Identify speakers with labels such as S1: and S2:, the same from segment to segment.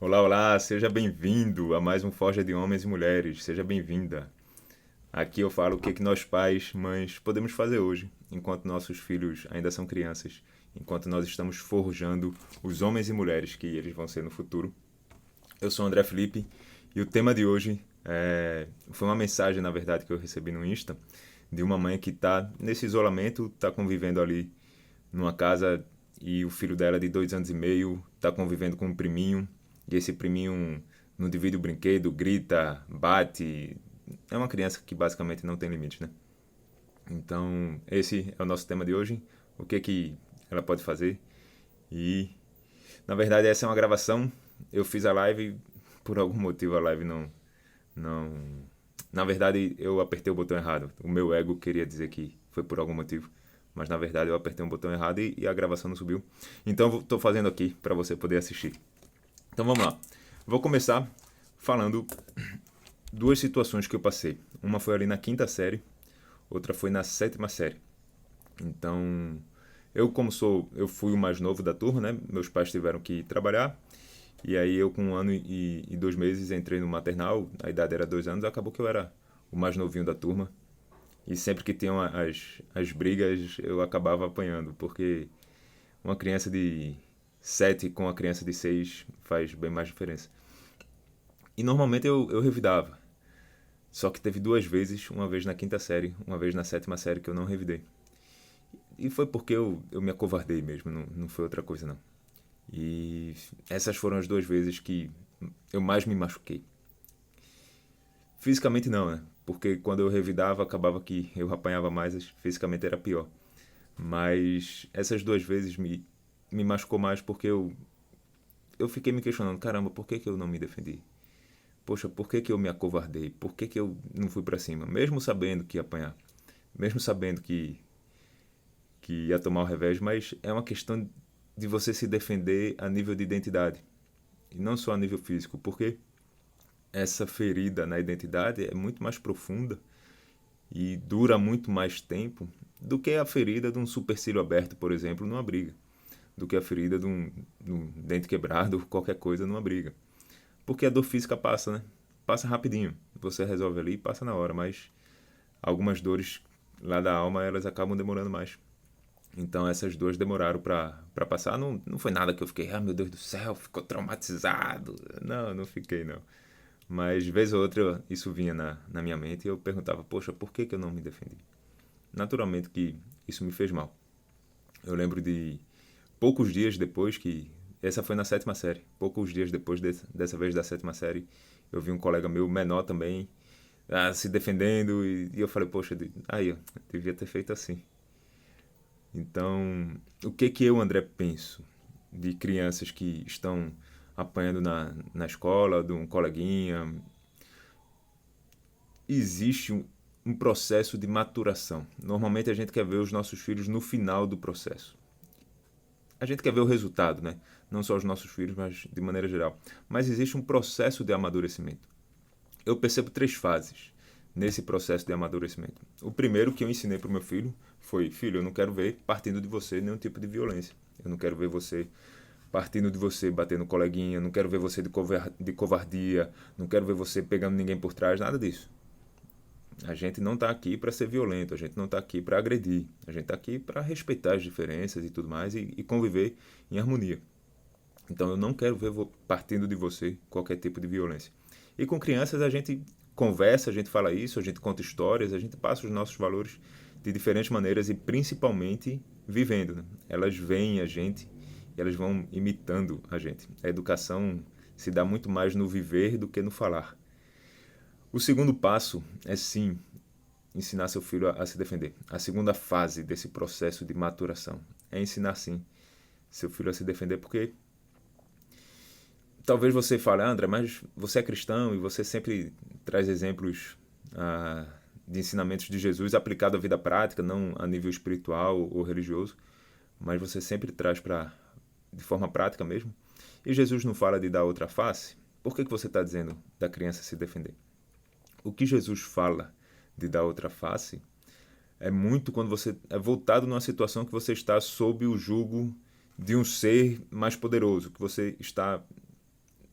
S1: Olá, olá, seja bem-vindo a mais um Forja de Homens e Mulheres, seja bem-vinda. Aqui eu falo o que nós pais, mães, podemos fazer hoje, enquanto nossos filhos ainda são crianças, enquanto nós estamos forjando os homens e mulheres que eles vão ser no futuro. Eu sou o André Felipe e o tema de hoje foi uma mensagem, na verdade, que eu recebi no Insta de uma mãe que está nesse isolamento, está convivendo ali numa casa e o filho dela de 2 anos e meio está convivendo com um priminho e esse priminho não divide o brinquedo, grita, bate. É uma criança que basicamente não tem limites, né? Então, esse é o nosso tema de hoje. O que ela pode fazer? E, na verdade, essa é uma gravação. Eu fiz a live, por algum motivo a live não... Na verdade, eu apertei o botão errado. O meu ego queria dizer que foi por algum motivo. Mas, na verdade, eu apertei um botão errado e a gravação não subiu. Então, estou fazendo aqui para você poder assistir. Então, vamos lá. Vou começar falando duas situações que eu passei. Uma foi ali na quinta série, outra foi na sétima série. Então, eu fui o mais novo da turma, né? Meus pais tiveram que ir trabalhar. E aí eu com 1 ano e 2 meses entrei no maternal, a idade era 2 anos, acabou que eu era o mais novinho da turma. E sempre que tinham as brigas, eu acabava apanhando, porque uma criança de 7 com uma criança de 6 faz bem mais diferença. E normalmente eu revidava. Só que teve duas vezes, uma vez na quinta série, uma vez na sétima série, que eu não revidei. E foi porque eu me acovardei mesmo, não foi outra coisa não. E essas foram as duas vezes que eu mais me machuquei. Fisicamente não, né? Porque quando eu revidava, acabava que eu apanhava mais, fisicamente era pior. Mas essas duas vezes me machucou mais porque eu fiquei me questionando, caramba, por que eu não me defendi? Poxa, por que eu me acovardei? Por que eu não fui pra cima? Mesmo sabendo que ia apanhar, mesmo sabendo que ia tomar o revés, mas é uma questão de você se defender a nível de identidade e não só a nível físico, porque essa ferida na identidade é muito mais profunda e dura muito mais tempo do que a ferida de um supercílio aberto, por exemplo, numa briga, do que a ferida de um dente quebrado, qualquer coisa numa briga. Porque a dor física passa, né? Passa rapidinho. Você resolve ali e passa na hora, mas algumas dores lá da alma, elas acabam demorando mais. Então essas duas demoraram pra passar. Não foi nada que eu fiquei, ah meu Deus do céu, ficou traumatizado. Não fiquei não. Mas vez ou outra isso vinha na minha mente e eu perguntava, poxa, por que eu não me defendi? Naturalmente que isso me fez mal. Eu lembro de poucos dias depois que... Essa foi na sétima série. Poucos dias depois dessa vez da sétima série, eu vi um colega meu, menor também, se defendendo e eu falei, poxa, aí eu devia ter feito assim. Então, o que eu, André, penso de crianças que estão apanhando na escola, de um coleguinha? Existe um processo de maturação. Normalmente a gente quer ver os nossos filhos no final do processo. A gente quer ver o resultado, né? Não só os nossos filhos, mas de maneira geral. Mas existe um processo de amadurecimento. Eu percebo três fases nesse processo de amadurecimento. O primeiro que eu ensinei para o meu filho foi: filho, eu não quero ver partindo de você nenhum tipo de violência. Eu não quero ver você partindo de você batendo coleguinha, não quero ver você de covardia, não quero ver você pegando ninguém por trás, nada disso. A gente não está aqui para ser violento, a gente não está aqui para agredir, a gente está aqui para respeitar as diferenças e tudo mais e conviver em harmonia. Então eu não quero ver partindo de você qualquer tipo de violência. E com crianças a gente conversa, a gente fala isso, a gente conta histórias, a gente passa os nossos valores de diferentes maneiras e principalmente vivendo, né? Elas veem a gente e elas vão imitando a gente. A educação se dá muito mais no viver do que no falar. O segundo passo é sim ensinar seu filho a se defender. A segunda fase desse processo de maturação é ensinar sim seu filho a se defender, porque talvez você fale, André, mas você é cristão e você sempre traz exemplos de ensinamentos de Jesus aplicado à vida prática, não a nível espiritual ou religioso, mas você sempre traz de forma prática mesmo. E Jesus não fala de dar outra face. Por que você está dizendo da criança se defender? O que Jesus fala de dar outra face é muito quando você é voltado numa situação que você está sob o jugo de um ser mais poderoso, que você está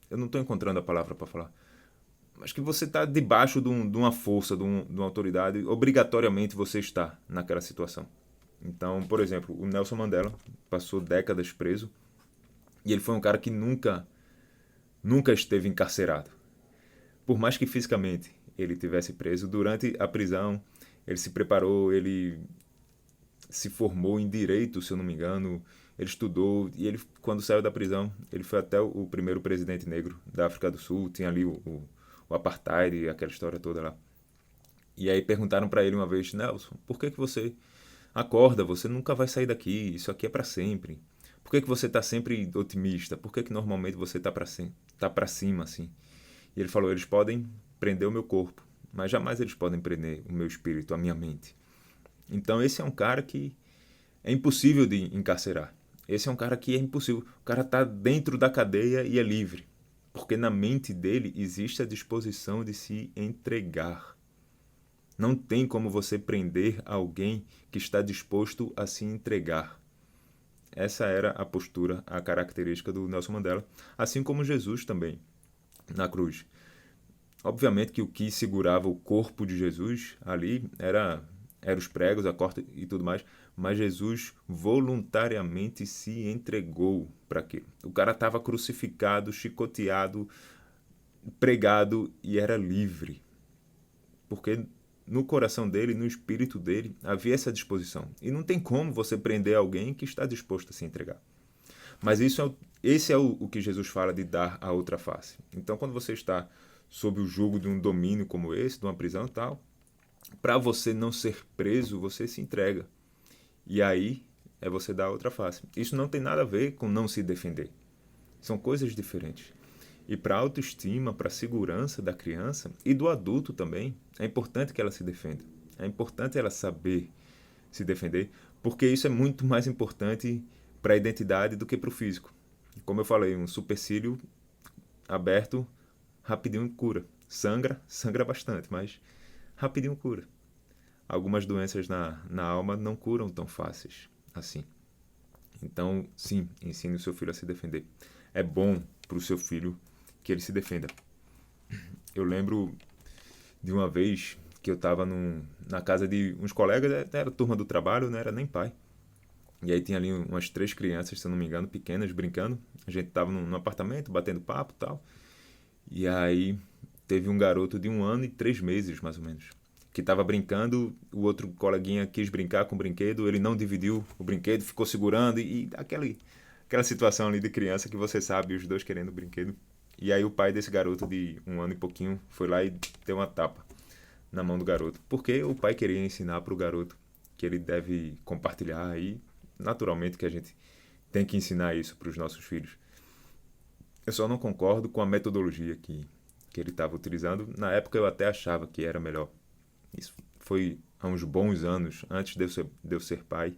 S1: eu não estou encontrando a palavra para falar, mas que você está debaixo de uma força, de uma autoridade, obrigatoriamente você está naquela situação. Então, por exemplo, o Nelson Mandela passou décadas preso e ele foi um cara que nunca esteve encarcerado. Por mais que fisicamente ele tivesse preso, durante a prisão ele se preparou, ele se formou em direito, se eu não me engano, ele estudou e ele, quando saiu da prisão, ele foi até o primeiro presidente negro da África do Sul, tinha ali o apartheid, aquela história toda lá. E aí perguntaram para ele uma vez, Nelson, por que você acorda, você nunca vai sair daqui, isso aqui é para sempre. Por que você está sempre otimista? Por que normalmente você está para cima assim? E ele falou, eles podem prender o meu corpo, mas jamais eles podem prender o meu espírito, a minha mente. Então esse é um cara que é impossível de encarcerar. Esse é um cara que é impossível. O cara está dentro da cadeia e é livre. Porque na mente dele existe a disposição de se entregar. Não tem como você prender alguém que está disposto a se entregar. Essa era a postura, a característica do Nelson Mandela, assim como Jesus também, na cruz. Obviamente que o que segurava o corpo de Jesus ali era os pregos, a corda e tudo mais, mas Jesus voluntariamente se entregou para aquilo. O cara estava crucificado, chicoteado, pregado e era livre. Porque no coração dele, no espírito dele, havia essa disposição. E não tem como você prender alguém que está disposto a se entregar. Mas esse é o que Jesus fala de dar a outra face. Então, quando você está sob o jugo de um domínio como esse, de uma prisão e tal, para você não ser preso, você se entrega. E aí é você dar a outra face. Isso não tem nada a ver com não se defender. São coisas diferentes. E para a autoestima, para a segurança da criança e do adulto também, é importante que ela se defenda. É importante ela saber se defender, porque isso é muito mais importante para a identidade do que para o físico. Como eu falei, um supercílio aberto rapidinho cura. Sangra bastante, mas rapidinho cura. Algumas doenças na alma não curam tão fáceis assim. Então, sim, ensine o seu filho a se defender. É bom para o seu filho que ele se defenda. Eu lembro de uma vez que eu estava na casa de uns colegas, era turma do trabalho, não era nem pai. E aí tinha ali umas 3 crianças, se eu não me engano, pequenas, brincando. A gente estava num apartamento, batendo papo e tal. E aí teve um garoto de 1 ano e 3 meses, mais ou menos, que estava brincando, o outro coleguinha quis brincar com o brinquedo, ele não dividiu o brinquedo, ficou segurando e aquela situação ali de criança que você sabe, os dois querendo o brinquedo. E aí o pai desse garoto de 1 ano e pouquinho foi lá e deu uma tapa na mão do garoto. Porque o pai queria ensinar para o garoto que ele deve compartilhar e naturalmente que a gente tem que ensinar isso para os nossos filhos. Eu só não concordo com a metodologia que ele estava utilizando. Na época eu até achava que era melhor. Isso foi há uns bons anos, antes de eu ser pai.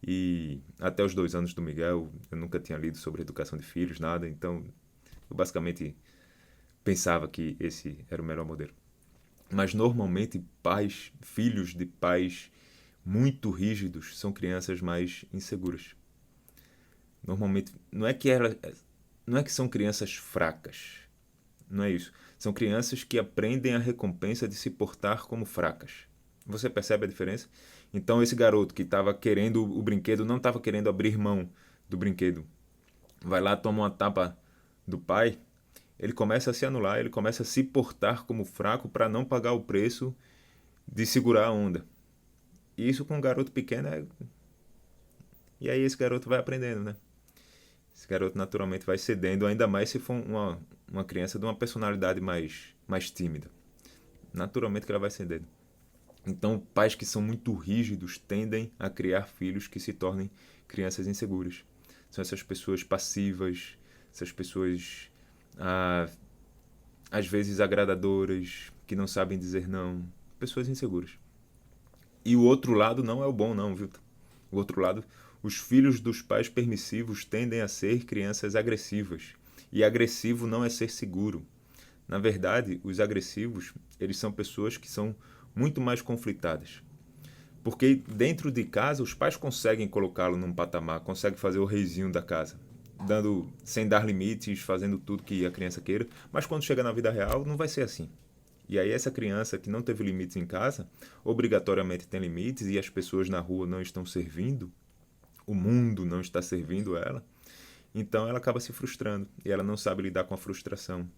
S1: E até os 2 anos do Miguel, eu nunca tinha lido sobre educação de filhos, nada. Então, eu basicamente pensava que esse era o melhor modelo. Mas normalmente filhos de pais muito rígidos são crianças mais inseguras. Normalmente, não é que são crianças fracas. Não é isso. São crianças que aprendem a recompensa de se portar como fracas. Você percebe a diferença? Então esse garoto que estava querendo o brinquedo, não estava querendo abrir mão do brinquedo. Vai lá, toma uma tapa do pai, ele começa a se anular, ele começa a se portar como fraco para não pagar o preço de segurar a onda. E isso com um garoto pequeno E aí esse garoto vai aprendendo, né? Esse garoto naturalmente vai cedendo, ainda mais se for uma criança de uma personalidade mais tímida. Naturalmente que ela vai cedendo. Então, pais que são muito rígidos tendem a criar filhos que se tornem crianças inseguras. São essas pessoas passivas, essas pessoas, às vezes, agradadoras, que não sabem dizer não. Pessoas inseguras. E o outro lado não é o bom, não, viu? O outro lado, os filhos dos pais permissivos tendem a ser crianças agressivas. E agressivo não é ser seguro. Na verdade, os agressivos, eles são pessoas que são muito mais conflitadas. Porque dentro de casa, os pais conseguem colocá-lo num patamar, conseguem fazer o reizinho da casa. sem dar limites, fazendo tudo que a criança queira, mas quando chega na vida real não vai ser assim. E aí essa criança que não teve limites em casa, obrigatoriamente tem limites e as pessoas na rua não estão servindo, o mundo não está servindo ela, então ela acaba se frustrando e ela não sabe lidar com a frustração.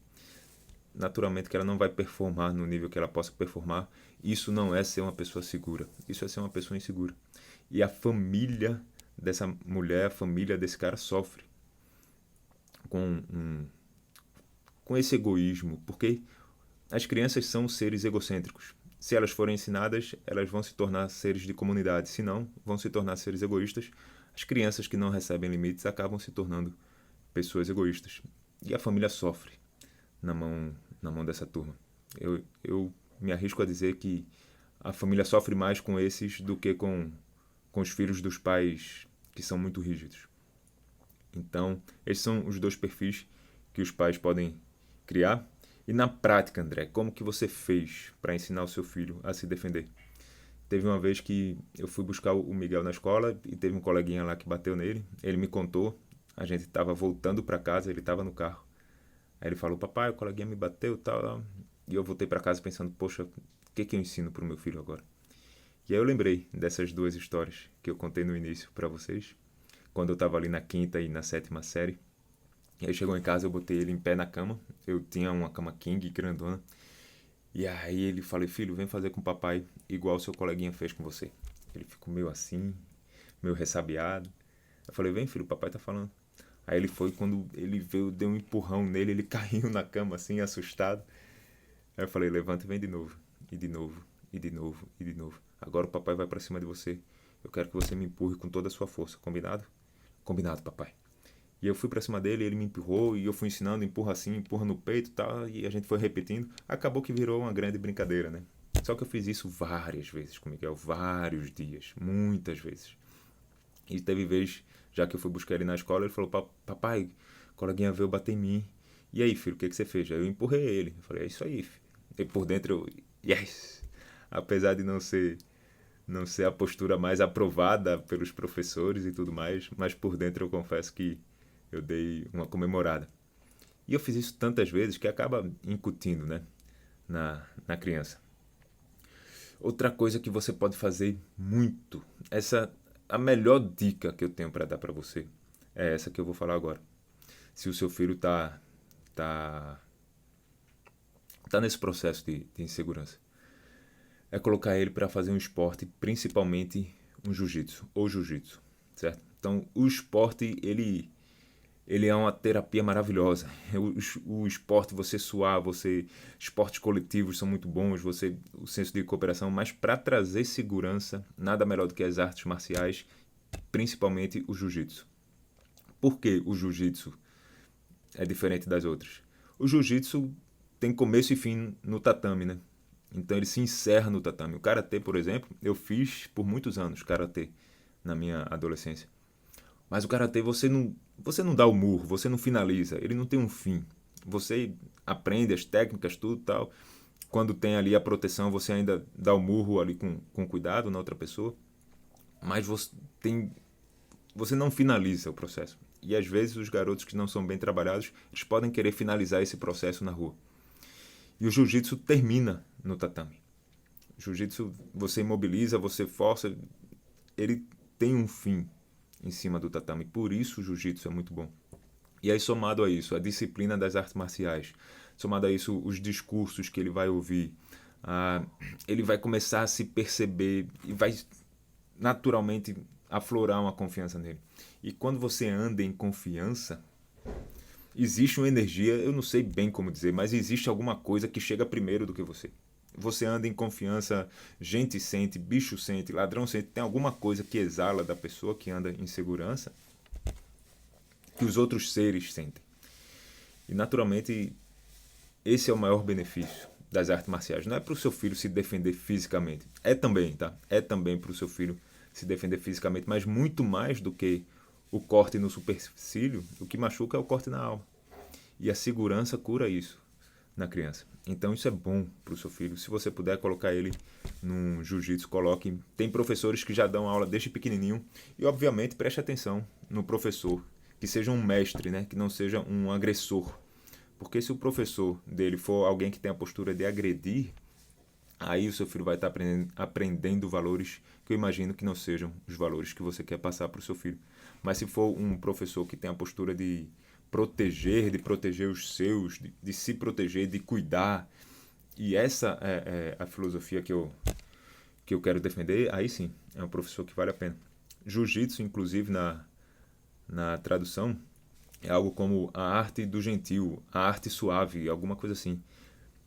S1: Naturalmente que ela não vai performar no nível que ela possa performar. Isso não é ser uma pessoa segura, isso é ser uma pessoa insegura. E a família dessa mulher, a família desse cara sofre com, com esse egoísmo, porque as crianças são seres egocêntricos. Se elas forem ensinadas, elas vão se tornar seres de comunidade. Se não, vão se tornar seres egoístas. As crianças que não recebem limites acabam se tornando pessoas egoístas. E a família sofre na mão dessa turma. Eu me arrisco a dizer que a família sofre mais com esses do que com os filhos dos pais que são muito rígidos. Então, esses são os dois perfis que os pais podem criar. E na prática, André, como que você fez para ensinar o seu filho a se defender? Teve uma vez que eu fui buscar o Miguel na escola e teve um coleguinha lá que bateu nele. Ele me contou, a gente estava voltando para casa, ele estava no carro. Aí ele falou, papai, o coleguinha me bateu e tal. E eu voltei para casa pensando, poxa, o que eu ensino para o meu filho agora? E aí eu lembrei dessas duas histórias que eu contei no início para vocês, quando eu estava ali na quinta e na sétima série. E aí chegou em casa, eu botei ele em pé na cama. Eu tinha uma cama king grandona. E aí ele falou, filho, vem fazer com o papai igual o seu coleguinha fez com você. Ele ficou meio assim, meio ressabiado. Eu falei, vem filho, o papai tá falando. Aí ele foi, quando ele veio, deu um empurrão nele, ele caiu na cama assim, assustado. Aí eu falei, levanta e vem de novo. E de novo, e de novo, e de novo. Agora o papai vai pra cima de você. Eu quero que você me empurre com toda a sua força, combinado? Combinado, papai. E eu fui pra cima dele, ele me empurrou e eu fui ensinando, empurra assim, empurra no peito e tal, e a gente foi repetindo. Acabou que virou uma grande brincadeira, né? Só que eu fiz isso várias vezes com o Miguel, vários dias, muitas vezes. E teve vez, já que eu fui buscar ele na escola, ele falou, papai, o coleguinha veio bater em mim. E aí, filho, o que você fez? Aí eu empurrei ele. Eu falei, é isso aí, filho. E por dentro eu, yes! Apesar de não ser a postura mais aprovada pelos professores e tudo mais, mas por dentro eu confesso que eu dei uma comemorada. E eu fiz isso tantas vezes que acaba incutindo, né, na criança. Outra coisa que você pode fazer muito, a melhor dica que eu tenho para dar para você é essa que eu vou falar agora. Se o seu filho tá nesse processo de insegurança, é colocar ele para fazer um esporte, principalmente um jiu-jitsu ou jiu-jitsu, certo? Então, o esporte, ele é uma terapia maravilhosa. O esporte, você suar, esportes coletivos são muito bons, o senso de cooperação, mas para trazer segurança, nada melhor do que as artes marciais, principalmente o jiu-jitsu. Por que o jiu-jitsu é diferente das outras? O jiu-jitsu tem começo e fim no tatame, né? Então ele se encerra no tatame. O karatê, por exemplo, eu fiz por muitos anos karatê na minha adolescência. Mas o karatê você não dá o murro, você não finaliza, ele não tem um fim. Você aprende as técnicas, tudo tal. Quando tem ali a proteção, você ainda dá o murro ali com cuidado na outra pessoa. Mas você não finaliza o processo. E às vezes os garotos que não são bem trabalhados, eles podem querer finalizar esse processo na rua. E o jiu-jitsu termina no tatame. O jiu-jitsu você imobiliza, você força, ele tem um fim em cima do tatame. Por isso o jiu-jitsu é muito bom. E aí, somado a isso, a disciplina das artes marciais, somado a isso, os discursos que ele vai ouvir, ele vai começar a se perceber e vai naturalmente aflorar uma confiança nele. E quando você anda em confiança, existe uma energia, eu não sei bem como dizer, mas existe alguma coisa que chega primeiro do que você. Você anda em confiança, gente sente, bicho sente, ladrão sente, tem alguma coisa que exala da pessoa que anda em segurança que os outros seres sentem. E naturalmente esse é o maior benefício das artes marciais. Não é para o seu filho se defender fisicamente. É também, tá? É também para o seu filho se defender fisicamente, mas muito mais do que o corte no supercílio, o que machuca é o corte na alma. E a segurança cura isso na criança. Então isso é bom para o seu filho. Se você puder colocar ele num jiu-jitsu, coloque. Tem professores que já dão aula desde pequenininho. E obviamente preste atenção no professor que seja um mestre, né? Que não seja um agressor. Porque se o professor dele for alguém que tem a postura de agredir, aí o seu filho vai estar aprendendo valores que eu imagino que não sejam os valores que você quer passar para o seu filho. Mas se for um professor que tem a postura de proteger os seus, de se proteger, de cuidar, e essa é a filosofia que eu quero defender, aí sim, é um professor que vale a pena. Jiu-jitsu, inclusive, na tradução, é algo como a arte do gentil, a arte suave, alguma coisa assim.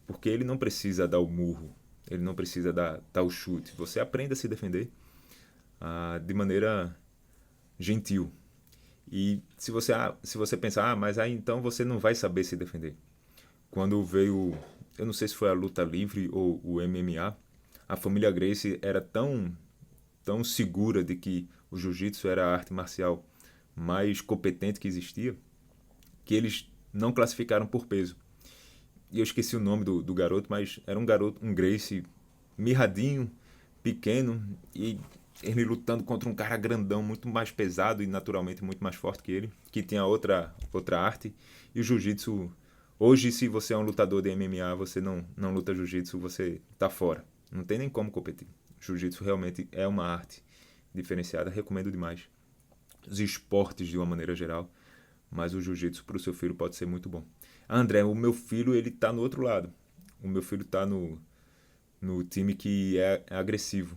S1: Porque ele não precisa dar o murro, ele não precisa dar o chute. Você aprende a se defender de maneira gentil. E se você pensar, mas aí então você não vai saber se defender. Quando veio, eu não sei se foi a luta livre ou o MMA, a família Gracie era tão segura de que o jiu-jitsu era a arte marcial mais competente que existia, que eles não classificaram por peso. E eu esqueci o nome do garoto, mas era um garoto, um Gracie mirradinho, pequeno, e ele lutando contra um cara grandão, muito mais pesado e naturalmente muito mais forte que ele, que tinha outra arte. E o jiu-jitsu, hoje, se você é um lutador de MMA, você não luta jiu-jitsu, você tá fora. Não tem nem como competir. Jiu-jitsu realmente é uma arte diferenciada, recomendo demais. Os esportes de uma maneira geral, mas o jiu-jitsu para o seu filho pode ser muito bom. André, o meu filho, ele tá no outro lado. O meu filho tá no time que é agressivo.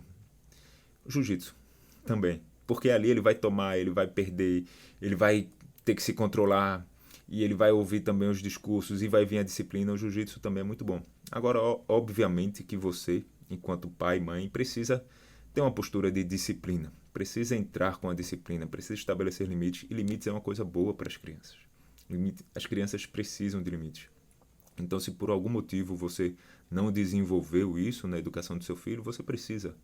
S1: Jiu-jitsu também. Porque ali ele vai tomar, ele vai perder, ele vai ter que se controlar e ele vai ouvir também os discursos e vai vir a disciplina. O jiu-jitsu também é muito bom. Agora, obviamente que você, enquanto pai e mãe, precisa ter uma postura de disciplina. Precisa entrar com a disciplina, precisa estabelecer limites. E limites é uma coisa boa para as crianças. As crianças precisam de limites. Então, se por algum motivo você não desenvolveu isso na educação do seu filho, você precisa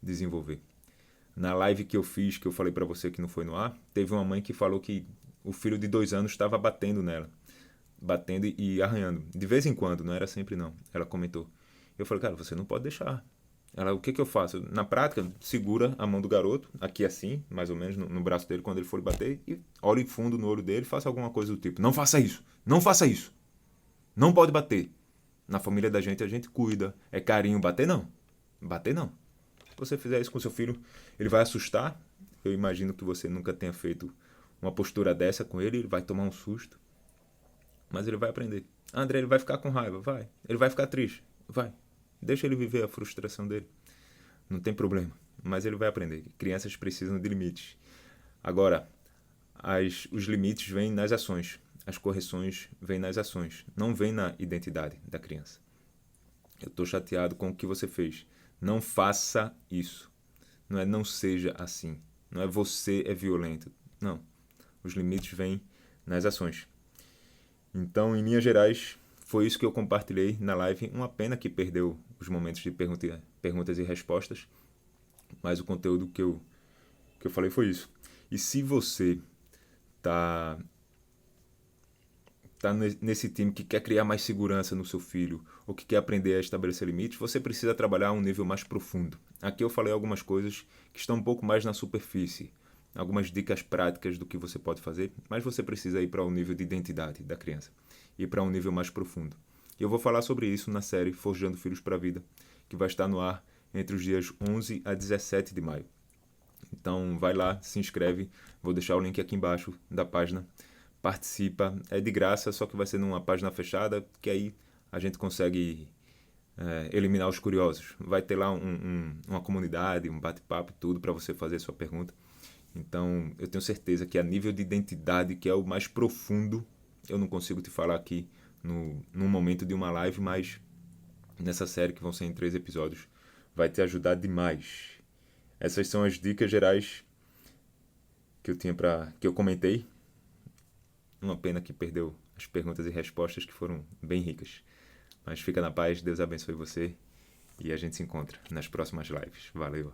S1: desenvolver. Na live que eu fiz, que eu falei para você que não foi no ar, teve uma mãe que falou que o filho de 2 anos estava batendo nela. Batendo e arranhando. De vez em quando, não era sempre não. Ela comentou. Eu falei, cara, você não pode deixar. Ela, o que eu faço? Na prática, segura a mão do garoto, aqui assim, mais ou menos, no braço dele, quando ele for bater, e olhe fundo no olho dele e faça alguma coisa do tipo. Não faça isso! Não faça isso! Não pode bater. Na família da gente, a gente cuida. É carinho. Bater não. Bater não. Se você fizer isso com seu filho, ele vai assustar. Eu imagino que você nunca tenha feito uma postura dessa com ele. Ele vai tomar um susto. Mas ele vai aprender. André, ele vai ficar com raiva. Vai. Ele vai ficar triste. Vai. Deixa ele viver a frustração dele. Não tem problema. Mas ele vai aprender. Crianças precisam de limites. Agora, os limites vêm nas ações. As correções vêm nas ações. Não vêm na identidade da criança. Eu estou chateado com o que você fez. Não faça isso. Não é não seja assim. Não é você é violento. Não. Os limites vêm nas ações. Então, em linhas gerais, foi isso que eu compartilhei na live. Uma pena que perdeu os momentos de perguntas e respostas. Mas o conteúdo que eu falei foi isso. E se você tá nesse time que quer criar mais segurança no seu filho ou que quer aprender a estabelecer limites, você precisa trabalhar a um nível mais profundo. Aqui eu falei algumas coisas que estão um pouco mais na superfície, algumas dicas práticas do que você pode fazer, mas você precisa ir para o nível de identidade da criança, ir para um nível mais profundo. E eu vou falar sobre isso na série Forjando Filhos para a Vida, que vai estar no ar entre os dias 11 a 17 de maio. Então vai lá, se inscreve, vou deixar o link aqui embaixo da página. Participa, é de graça, só que vai ser numa página fechada, que aí a gente consegue eliminar os curiosos. Vai ter lá uma comunidade, um bate-papo, tudo para você fazer sua pergunta. Então, eu tenho certeza que a nível de identidade, que é o mais profundo, eu não consigo te falar aqui num momento de uma live, mas nessa série, que vão ser em 3 episódios, vai te ajudar demais. Essas são as dicas gerais que eu comentei. Uma pena que perdeu as perguntas e respostas, que foram bem ricas. Mas fica na paz, Deus abençoe você e a gente se encontra nas próximas lives. Valeu!